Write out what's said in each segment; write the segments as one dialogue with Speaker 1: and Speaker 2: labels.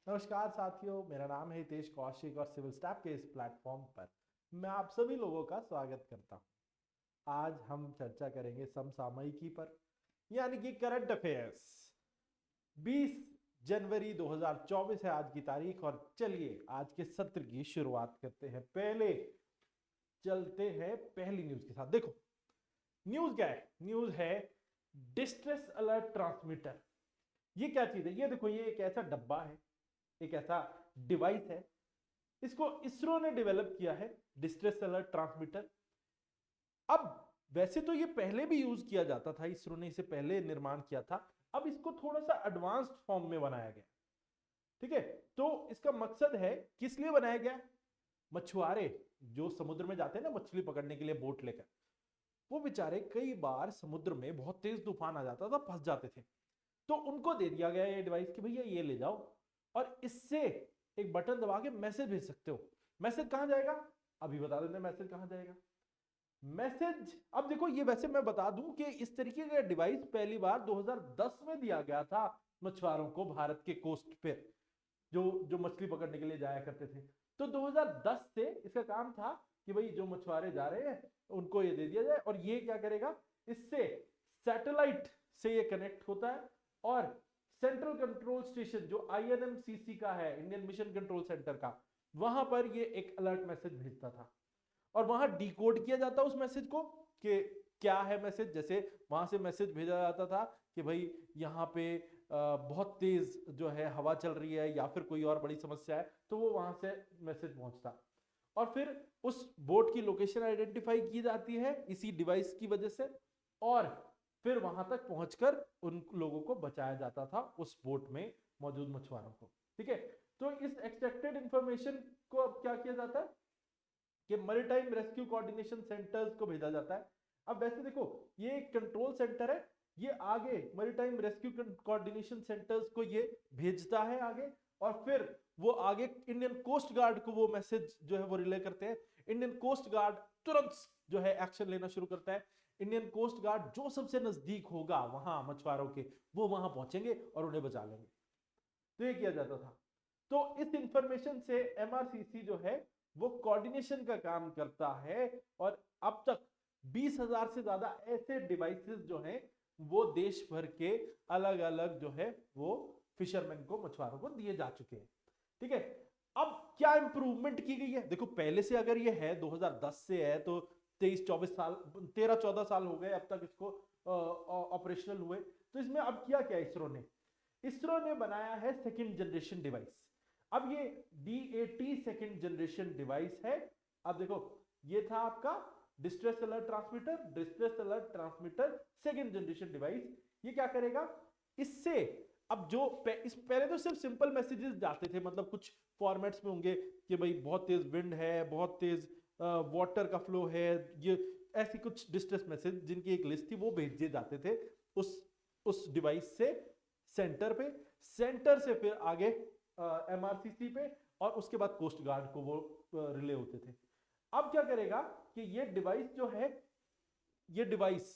Speaker 1: नमस्कार साथियों, मेरा नाम है हितेश कौशिक और सिविल स्टैप के इस प्लेटफॉर्म पर मैं आप सभी लोगों का स्वागत करता हूं। आज हम चर्चा करेंगे समसामयिकी पर, यानी कि करंट अफेयर्स। 20 जनवरी 2024 है आज की तारीख और चलिए आज के सत्र की शुरुआत करते हैं। पहले चलते हैं पहली न्यूज के साथ। देखो न्यूज क्या है, न्यूज है डिस्ट्रेस अलर्ट ट्रांसमीटर। ये क्या चीज है? ये देखो, ये एक ऐसा डब्बा है, एक ऐसा डिवाइस है, इसको इसरो ने डेवलप किया है, डिस्ट्रेस अलर्ट ट्रांसमीटर। अब वैसे तो ये पहले भी यूज किया जाता था, इसरो ने इसे पहले निर्माण किया था। अब इसको थोड़ा सा एडवांस्ड फॉर्म में बनाया गया। ठीक है, तो इसका मकसद है, किस लिए बनाया गया? मछुआरे जो समुद्र में जाते हैं ना मछली पकड़ने के लिए बोट लेकर, वो बेचारे कई बार समुद्र में बहुत तेज तूफान आ जाता था, फंस जाते थे। तो उनको दे दिया गया ये डिवाइस कि भैया ये ले जाओ और इससे एक बटन दबा के मैसेज भेज सकते हो। मैसेज कहां जाएगा? अभी बता देते हैं मैसेज कहां जाएगा। मैसेज, अब देखो ये वैसे मैं बता दूं कि इस तरीके का डिवाइस पहली बार 2010 में दिया गया था मछुआरों को, भारत के कोस्ट पे जो जो मछली पकड़ने के लिए जाया करते थे। तो 2010 से इसका काम था कि भाई जो मछुआरे जा रहे हैं उनको ये दे दिया जाए। और ये क्या करेगा, इससे सैटेलाइट से ये कनेक्ट होता है और सेंट्रल कंट्रोल स्टेशन जो INMCC का है, इंडियन मिशन कंट्रोल सेंटर का, वहां पर ये एक अलर्ट मैसेज भेजता था और वहां डिकोड किया जाता उस मैसेज को कि क्या है मैसेज। जैसे वहां से मैसेज भेजा जाता था कि भाई यहाँ पे बहुत तेज जो है हवा चल रही है या फिर कोई और बड़ी समस्या है, तो वो वहां से मैसेज पहुंचता और फिर उस बोट की लोकेशन आइडेंटिफाई की जाती है इसी डिवाइस की वजह से, और फिर वहां तक पहुंचकर उन लोगों को बचाया जाता था, उस बोट में मौजूद मछुआरों को। ठीक है, तो इस एक्सट्रैक्टेड इंफॉर्मेशन को अब क्या किया जाता है कि मैरीटाइम रेस्क्यू कोऑर्डिनेशन सेंटर्स को भेजा जाता है। अब वैसे देखो, ये एक कंट्रोल सेंटर है, ये आगे मैरीटाइम रेस्क्यू कोऑर्डिनेशन सेंटर्स को ये भेजता है आगे, और फिर वो आगे इंडियन कोस्ट गार्ड को वो मैसेज जो है वो रिले करते हैं। इंडियन कोस्ट गार्ड तुरंत जो है एक्शन लेना शुरू करता है। इंडियन कोस्ट गार्ड जो सबसे नजदीक होगा वहां मछुआरों के, वो वहां पहुंचेंगे और उन्हें बचा लेंगे। तो ये किया जाता था। तो इस इंफॉर्मेशन से MRCC जो है वो कोऑर्डिनेशन का काम करता है और अब तक 20,000 से ज्यादा ऐसे डिवाइसेस जो हैं वो देश भर के अलग अलग जो है वो फिशरमैन को, मछुआरों को दिए जा चुके हैं। ठीक है, अब क्या इंप्रूवमेंट की गई है? देखो पहले से अगर ये है 2010 से है तो 23-24 साल, 13-14 साल हो गए अब तक इसको ऑपरेशनल हुए। तो इसमें अब किया क्या इसरो ने बनाया है सेकंड जनरेशन डिवाइस। अब ये DAT सेकंड जनरेशन डिवाइस है। अब देखो, ये था आपका distress alert transmitter, distress alert transmitter second generation device. ये क्या करेगा, इससे अब जो इस पहले तो सिर्फ सिंपल मैसेजेस जाते थे, मतलब कुछ फॉर्मेट्स में होंगे कि भाई बहुत तेज विंड है, बहुत तेज वाटर का फ्लो है, ये ऐसी कुछ डिस्ट्रेस मैसेज जिनकी एक लिस्ट थी वो भेजे जाते थे उस डिवाइस से सेंटर पे, सेंटर से फिर आगे MRCC पे, और उसके बाद कोस्ट गार्ड को वो रिले होते थे। अब क्या करेगा कि ये डिवाइस जो है, ये डिवाइस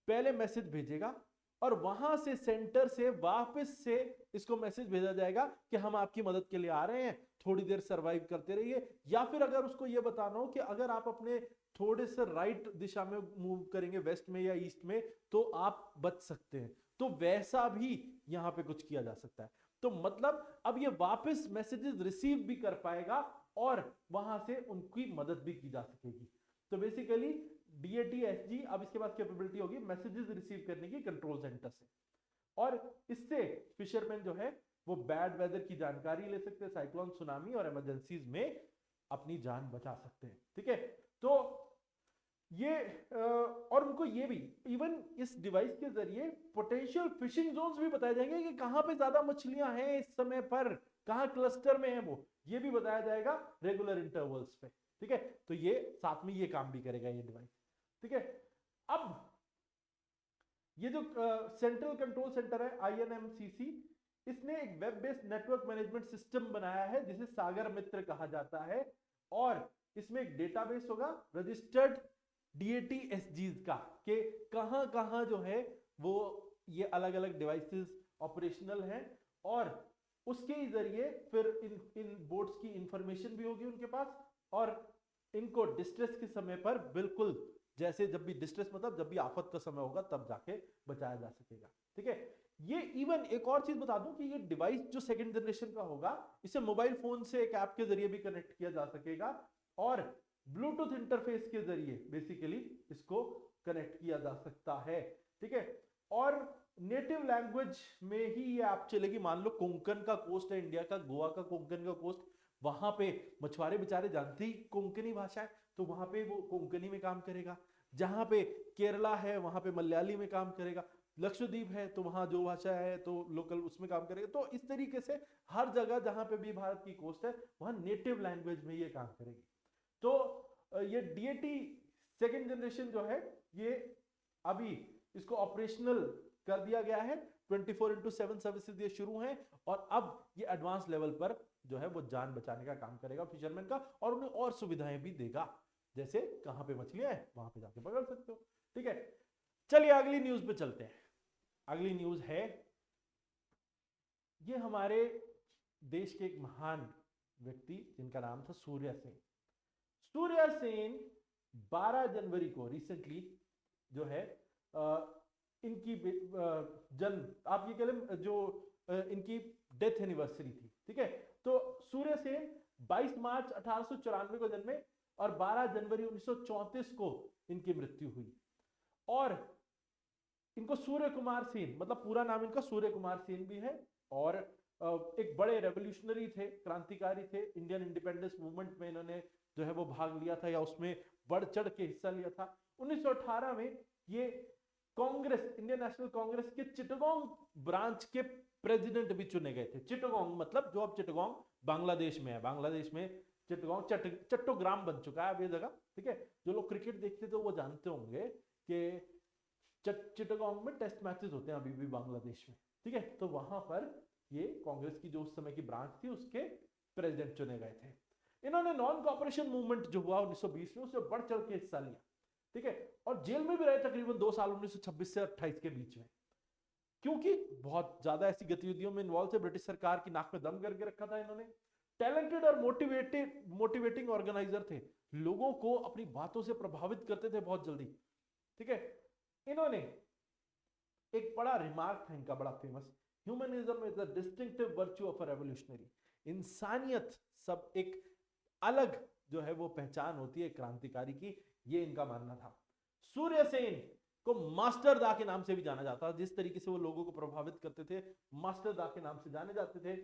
Speaker 1: पहले मैसेज भेजेगा और वहां से सेंटर से वापस से इसको मैसेज भेजा जाएगा कि हम आपकी मदद के लिए आ रहे हैं, थोड़ी देर सरवाइव करते रहिए। या फिर अगर उसको यह बताना हो कि अगर आप अपने थोड़े से राइट दिशा में मूव करेंगे, वेस्ट में या ईस्ट में, तो आप बच सकते हैं, तो वैसा भी यहां पे कुछ किया जा सकता है। तो मतलब अब ये वापस मैसेजेस रिसीव भी कर पाएगा और वहां से उनकी मदद भी की जा सकेगी। तो बेसिकली DAT-SG अब इसके पास कैपेबिलिटी होगी मैसेजेस रिसीव करने की कंट्रोल सेंटर से, और इससे फिशरमैन जो है वो बैड वेदर की जानकारी ले सकते हैं, साइक्लोन, सुनामी और इमरजेंसीज में अपनी जान बचा सकते हैं। ठीक है, तो ये और उनको ये भी इवन इस डिवाइस के जरिए पोटेंशियल फिशिंग जोन्स भी बताए जाएंगे कि कहां पे ज्यादा मछलियां हैं इस समय पर, कहां क्लस्टर में है वो, ये भी बताया जाएगा रेगुलर इंटरवल्स पे। ठीक है, तो ये साथ में ये काम भी करेगा ये डिवाइस। ठीक है, अब ये जो सेंट्रल कंट्रोल सेंटर है INMCC, इसने एक web based network management system बनाया है जिसे सागर मित्र कहा जाता है, और इसमें एक डेटाबेस होगा रजिस्टर्ड DAT-SG का, कि कहां कहां जो है वो ये अलग अलग डिवाइसेस ऑपरेशनल हैं, और उसके जरिए फिर इन बोट्स की इंफॉर्मेशन भी होगी उनके पास, और इनको डिस्ट्रेस के समय पर बिल्कुल, जैसे जब भी डिस्ट्रेस मतलब जब भी आफत का समय होगा तब जाके बचाया जा सकेगा। ठीक है, ये इवन एक और चीज बता दूं कि ये डिवाइस जो सेकंड जनरेशन का होगा, इसे मोबाइल फोन से एक ऐप के जरिए भी कनेक्ट किया जा सकेगा, और ब्लूटूथ इंटरफेस के जरिए बेसिकली इसको कनेक्ट किया जा सकता है। ठीक है, और नेटिव लैंग्वेज में ही ये ऐप चलेगी। मान लो कोंकण का कोस्ट है इंडिया का, गोवा का कोंकण का कोस्ट, वहां पे मछुआरे बेचारे जानते ही कोंकणी भाषा है, तो वहां पे वो कोंकणी में काम करेगा। जहां पे केरला है वहां पे मलयाली में काम करेगा। लक्षद्वीप है तो वहां जो भाषा है तो लोकल उसमें काम करेगा। तो इस तरीके से हर जगह जहां पे भी भारत की कोस्ट है वहां नेटिव लैंग्वेज में ये काम करेगी। तो ये डीएटी सेकेंड जनरेशन जो है ये अभी इसको ऑपरेशनल कर दिया गया है। 24/7 सर्विसेज ये शुरू हैं, और अब ये एडवांस लेवल पर जो है वो जान बचाने का काम करेगा फिशरमैन का, और उन्हें और सुविधाएं भी देगा, जैसे कहां पे मछलियां है वहां पे जाके पकड़ सकते हो। ठीक है, चलिए अगली न्यूज पे चलते हैं। अगली न्यूज है, ये हमारे देश के एक महान व्यक्ति जिनका नाम था सूर्य सेन। सूर्य सेन 12 जनवरी को रिसेंटली जो है इनकी जन्म, आप ये कह लें जो इनकी डेथ एनिवर्सरी थी। ठीक है, तो सूर्य सेन 22 मार्च 1894 को जन्मे, और 12 जनवरी 1934 को इनकी मृत्यु हुई। और इनको सूर्य कुमार सेन, मतलब पूरा नाम इनका सूर्य कुमार सेन भी है, और एक बड़े रेवोल्यूशनरी थे, क्रांतिकारी थे। इंडियन इंडिपेंडेंस मूवमेंट में इन्होंने जो है वो भाग लिया था, या उसमें बढ़ चढ़ के हिस्सा लिया था। 1918 में ये कांग्रेस, इंडियन नेशनल कांग्रेस के चिटगांव ब्रांच के प्रेसिडेंट भी चुने गए थे। चिटगांव मतलब जो अब चिटगांव बांग्लादेश में है, बांग्लादेश में चिटगांव चट्टोग्राम बन चुका है अब ये जगह। ठीक है, जो लोग क्रिकेट देखते थे वो जानते होंगे कि चिटगांव में टेस्ट मैचेस होते हैं अभी भी बांग्लादेश में। ठीक है, तो वहां पर ये कांग्रेस की जो उस समय की ब्रांच थी उसके प्रेसिडेंट चुने गए थे। इन्होंने नॉन कॉपरेशन मूवमेंट जो हुआ 1920 में उसमें बढ़ चढ़ के हिस्सा लिया। ठीक है, और जेल में भी रहे तकरीबन 2 साल 1926 से 28 के बीच में, क्योंकि बहुत ज्यादा ऐसी गतिविधियों में इन्वॉल्व थे। ब्रिटिश सरकार की नाक में दम करके रखा था इन्होंने। टैलेंटेड और मोटिवेटिंग ऑर्गेनाइजर थे, लोगों को अपनी बातों से प्रभावित करते थे बहुत जल्दी। ठीक है, इन्होंने एक बड़ा रिमार्क था इनका बड़ा famous, humanism is the distinctive virtue of a revolutionary. इंसानियत सब एक अलग जो है वो पहचान होती है क्रांतिकारी की, ये इनका मानना था। सूर्य सेन को मास्टर दा के नाम से भी जाना जाता है। जिस तरीके से वो लोगों को प्रभावित करते थे, मास्टर दा के नाम से जाने जाते थे।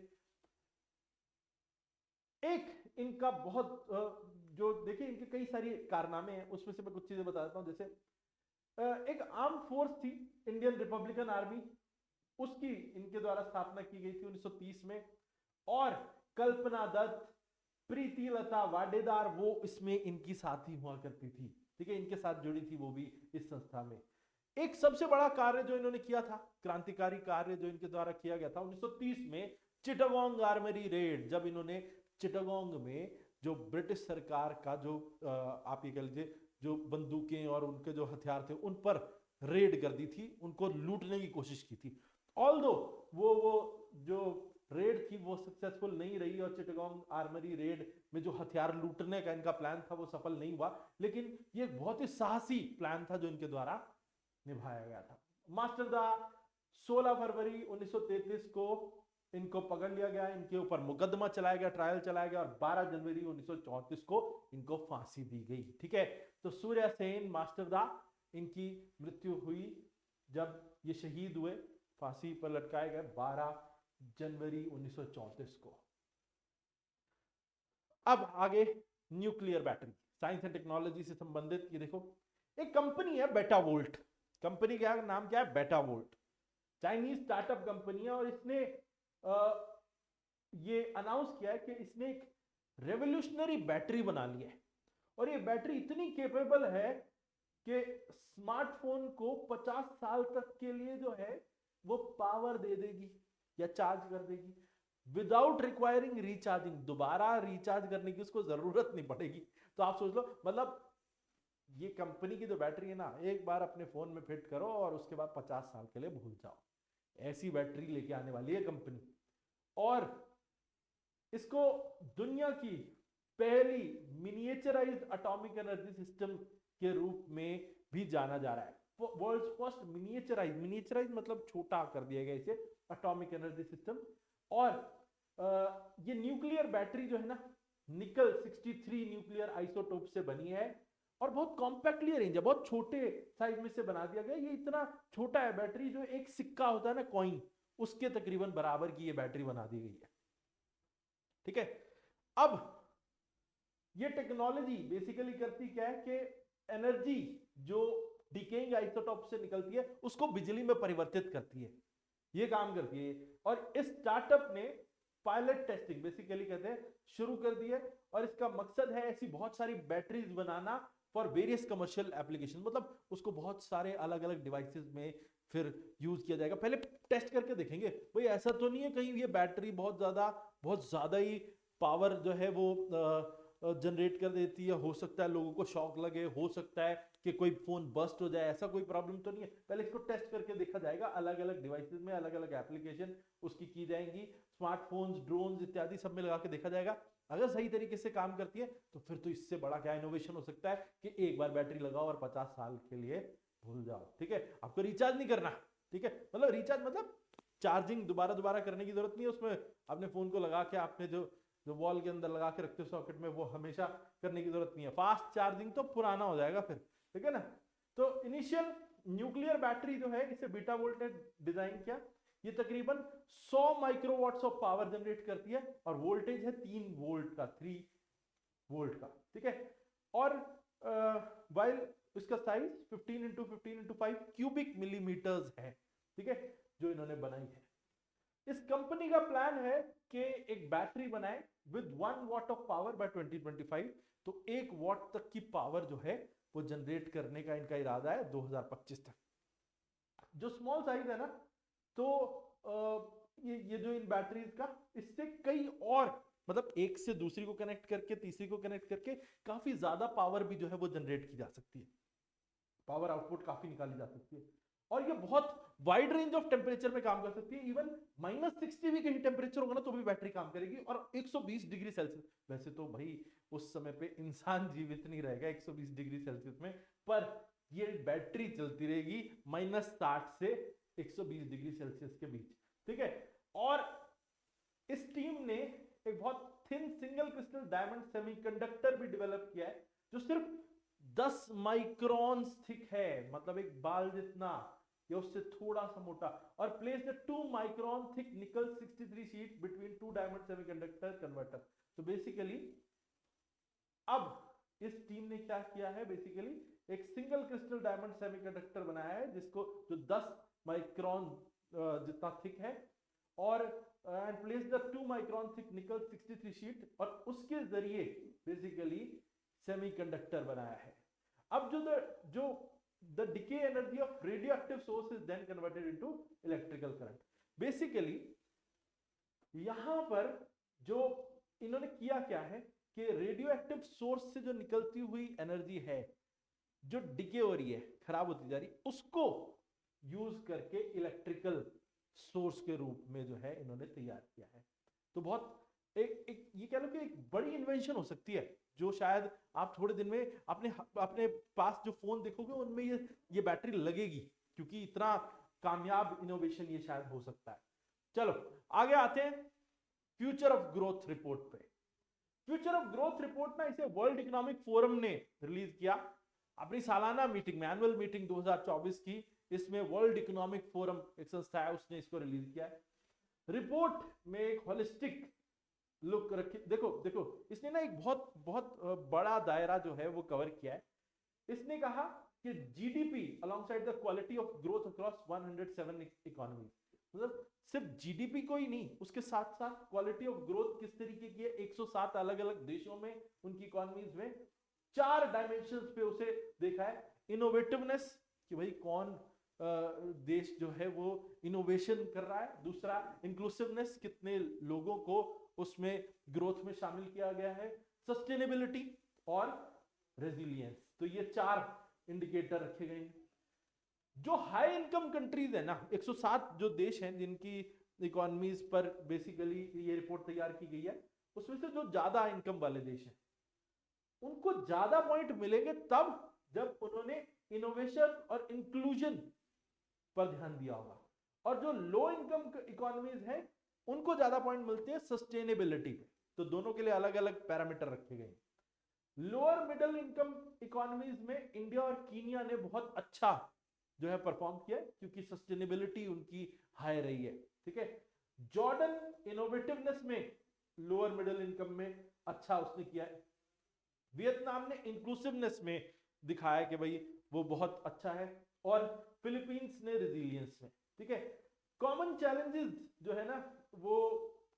Speaker 1: एक इनका बहुत जो देखिए इनके कई सारी कारनामे हैं, उसमें से मैं कुछ चीजें बता देता हूं। जैसे एक आर्म फोर्स थी इंडियन रिपब्लिकन आर्मी, उसकी इनके द्वारा स्थापना की गई थी 1930 में, और कल्पना दत्त, प्रीति लता वाडेदार वो इसमें इनकी साथी हुआ करती थी। ठीक है, इनके साथ जुड़ी थी वो भी इस संस्था में। एक सबसे बड़ा कार्य जो इन्होंने किया था, क्रांतिकारी कार्य जो इनके द्वारा किया गया था 1930 में, चिटागोंग आर्मरी रेड। जब इन्होंने चिटागोंग में जो ब्रिटिश सरकार का जो आप ये कह लीजिए जो बंदूकें और उनके जो हथियार थे उन पर रेड कर दी थी, उनको लूटने की कोशिश की थी। ऑल्दो वो जो रेड थी वो सक्सेसफुल नहीं रही, और चिटागोंग आर्मरी रेड में जो हथियार लूटने का इनका प्लान था वो सफल नहीं हुआ, लेकिन ये बहुत ही साहसी प्लान था जो इनके द्वारा निभाया गया था। मास्टर दा 16 फरवरी 1933 को इनको पकड़ लिया गया, इनके ऊपर मुकदमा चलाया गया, ट्रायल चलाया गया, और 12 जनवरी 1934 को इनको फांसी दी गई। ठीक है, तो सूर्य सेन मास्टर दा, इनकी मृत्यु हुई जब ये शहीद हुए, फांसी पर लटकाए गए 12 जनवरी 1934 को। अब आगे nuclear battery, science and technology से संबंधित। ये देखो एक कंपनी है बेटा वोल्ट, कंपनी का नाम क्या है, बेटा वोल्ट, चाइनीज स्टार्टअप कंपनी है, और इसने ये अनाउंस किया है कि इसने एक रेवोल्यूशनरी बैटरी बना ली है, और ये बैटरी इतनी केपेबल है कि स्मार्टफोन को 50 साल तक के लिए जो है वो पावर दे देगी या चार्ज कर देगी विदाउट रिक्वायरिंग रिचार्जिंग। दोबारा रिचार्ज करने की उसको जरूरत नहीं पड़ेगी। तो आप सोच लो, मतलब ये कंपनी की जो बैटरी है ना, एक बार अपने फोन में फिट करो और उसके बाद 50 साल के लिए भूल जाओ। ऐसी बैटरी लेके आने वाली है कंपनी। और इसको दुनिया की पहली मिनिएचराइज्ड एटॉमिक एनर्जी सिस्टम के रूप में भी जाना जा रहा है। वर्ल्ड्स फर्स्ट मिनिएचराइज मतलब छोटा कर दिया गया इसे, एटॉमिक एनर्जी सिस्टम। और ये न्यूक्लियर बैटरी जो है ना, निकल 63 न्यूक्लियर आइसोटोप से बनी है और बहुत कॉम्पैक्टली अरेंज है, बहुत छोटे साइज में से बना दिया गया। ये इतना छोटा है बैटरी, जो एक सिक्का होता है ना कॉइन, उसके तकरीबन बराबर की ये बैटरी बना दी गई है। ठीक है, अब ये टेक्नोलॉजी बेसिकली करती क्या है कि एनर्जी जो डिकेइंग आइसोटोप से निकलती है उसको बिजली में परिवर्तित करती है, ये काम करती है। और इस स्टार्टअप ने पायलट टेस्टिंग बेसिकली कहते हैं शुरू कर दी है, और इसका मकसद है ऐसी बहुत सारी batteries banana for various commercial application, मतलब उसको बहुत सारे अलग अलग डिवाइसेस में फिर यूज किया जाएगा। पहले टेस्ट करके देखेंगे भाई ऐसा तो नहीं है कहीं ये बैटरी बहुत ज्यादा ही पावर जो है वो जनरेट कर देती है, हो सकता है लोगों को शॉक लगे, हो सकता है कि कोई फोन बस्ट हो जाए, ऐसा कोई प्रॉब्लम तो नहीं है। पहले इसको टेस्ट करके देखा जाएगा, अलग अलग डिवाइसेस में अलग अलग एप्लीकेशन उसकी की जाएंगी, स्मार्टफोन्स, ड्रोन्स इत्यादि सब में लगा के देखा जाएगा। अगर सही तरीके से काम करती है तो फिर तो इससे बड़ा क्या इनोवेशन हो सकता है कि एक बार बैटरी लगाओ और 50 साल के लिए भूल जाओ। ठीक है, आपको रिचार्ज नहीं करना। ठीक है, मतलब रिचार्ज मतलब चार्जिंग दोबारा करने की जरूरत नहीं है उसमें, अपने फोन को लगा के आपने जो वॉल के अंदर लगा के रखते हो सॉकेट में, वो हमेशा करने की जरूरत नहीं है। फास्ट चार्जिंग तो पुराना हो जाएगा फिर। ठीक है ना, तो इनिशियल न्यूक्लियर बैटरी जो है इसे बीटा वोल्ट ने डिजाइन किया। ये तकरीबन 100 माइक्रोवाट्स ऑफ पावर जनरेट करती है और वोल्टेज है 3 वोल्ट का, 3 वोल्ट का। ठीक है, और वाइल इसका size 15 into 15 into 5 cubic millimetres है। ठीक है, जो इन्होंने बनाई है। इस कंपनी का प्लान है कि एक बैटरी बनाए with 1 what of power bye 2025, तो 1 वॉट तक की पावर जो है वो जनरेट करने का इनका इरादा है 2025 तक। जो स्मॉल साइज है ना, तो ये जो इन बैटरीज का, इससे कई और मतलब एक से दूसरी को कनेक्ट करके तीसरी को कनेक्ट करके काफी ज्यादा पावर भी जो है वो जनरेट की जा सकती है, पावर आउटपुट काफी निकाली जा सकती है। और ये बहुत वाइड रेंज ऑफ टेम्परेचर में काम कर सकती है। इवन -60 भी कहीं टेम्परेचर होगा ना तो भी बैटरी काम करेगी, और 120 डिग्री सेल्सियस, वैसे तो भाई उस समय पे इंसान जीवित नहीं रहेगा 120 डिग्री सेल्सियस में, पर ये बैटरी चलती रहेगी -60 से 120 डिग्री सेल्सियस के बीच। ठीक है, और इस टीम ने एक बहुत thin single crystal diamond semiconductor भी डेवलप किया है, जो सिर्फ 10 माइक्रोन थिक है, मतलब एक बाल जितना या उससे थोड़ा सा मोटा, और प्लेस द 2 माइक्रोन थिक निकल 63 sheet between 2 diamond semiconductor converter. तो बेसिकली अब इस टीम ने क्या किया है, बेसिकली एक सिंगल क्रिस्टल डायमंड सेमीकंडक्टर बनाया है जिसको जो 10 माइक्रोन जितना थिक है, और and place the 2 micron thick निकल 63 शीट, और उसके जरिए बेसिकली सेमीकंडक्टर बनाया है। अब जो the decay energy of radioactive source is then converted into electrical current. Basically यहां पर जो इन्होंने किया क्या है कि रेडियो एक्टिव सोर्स से जो निकलती हुई एनर्जी है जो डिके हो रही है, खराब होती जा रही, उसको यूज करके इलेक्ट्रिकल सोर्स के रूप में जो है इन्होंने तैयार किया है। तो बहुत एक ये कह लो कि एक बड़ी इन्वेंशन हो सकती है, जो शायद आप थोड़े दिन में अपने पास जो फोन देखोगे उनमें ये बैटरी लगेगी, क्योंकि इतना कामयाब इनोवेशन ये शायद हो सकता है। चलो आगे आते हैं फ्यूचर ऑफ ग्रोथ रिपोर्ट पे। फ्यूचर ऑफ ग्रोथ रिपोर्ट ना इसे वर्ल्ड इकोनॉमिक फोरम ने रिलीज किया अपनी सालाना मीटिंग में, एनुअल मीटिंग 2024 की। इसमें वर्ल्ड इकोनॉमिक फोरम एक संस्था है, उसने इसको रिलीज किया है। रिपोर्ट में एक होलिस्टिक लुक रखी, देखो इसने ना एक बहुत बड़ा दायरा जो है वो कवर किया है। इसने कहा कि GDP alongside the quality of growth across 107 economy, मतलब सिर्फ जीडीपी को ही नहीं, उसके साथ साथ क्वालिटी ऑफ ग्रोथ किस तरीके की है 107 अलग अलग देशों में, उनकी इकोनॉमीज में 4 डायमेंशंस पे उसे देखा है। इनोवेटिवनेस, कि भाई कौन देश जो है वो इनोवेशन कर रहा है। दूसरा इंक्लूसिवनेस, कितने लोगों को उसमें ग्रोथ में शामिल किया गया है। सस्टेनेबिलिटी और रेजिलियंस, तो ये 4 इंडिकेटर रखे गए हैं। जो हाई इनकम कंट्रीज है ना, 107 जो देश हैं जिनकी इकोनॉमीज पर बेसिकली ये रिपोर्ट तैयार की गई है। उसमें से जो ज्यादा इनकम वाले देश हैं उनको ज्यादा पॉइंट मिलेंगे तब जब उन्होंने इनोवेशन और इंक्लूजन पर ध्यान दिया होगा, और जो लो इनकम इकोनॉमीज हैं उनको ज्यादा पॉइंट मिलते हैं सस्टेनेबिलिटी पे। तो दोनों के लिए अलग अलग पैरामीटर रखे गए। लोअर मिडिल इनकम इकोनॉमीज में इंडिया और कीनिया ने बहुत अच्छा जो है परफॉर्म किया है, क्योंकि सस्टेनेबिलिटी उनकी हाई रही है। ठीक है, जॉर्डन इनोवेटिवनेस में लोअर मिडिल इनकम में अच्छा उसने किया है। वियतनाम ने इंक्लूसिवनेस में दिखाया कि भाई वो बहुत अच्छा है, और फिलीपींस ने रेजिलियंस में। ठीक है, कॉमन चैलेंजेस जो है ना वो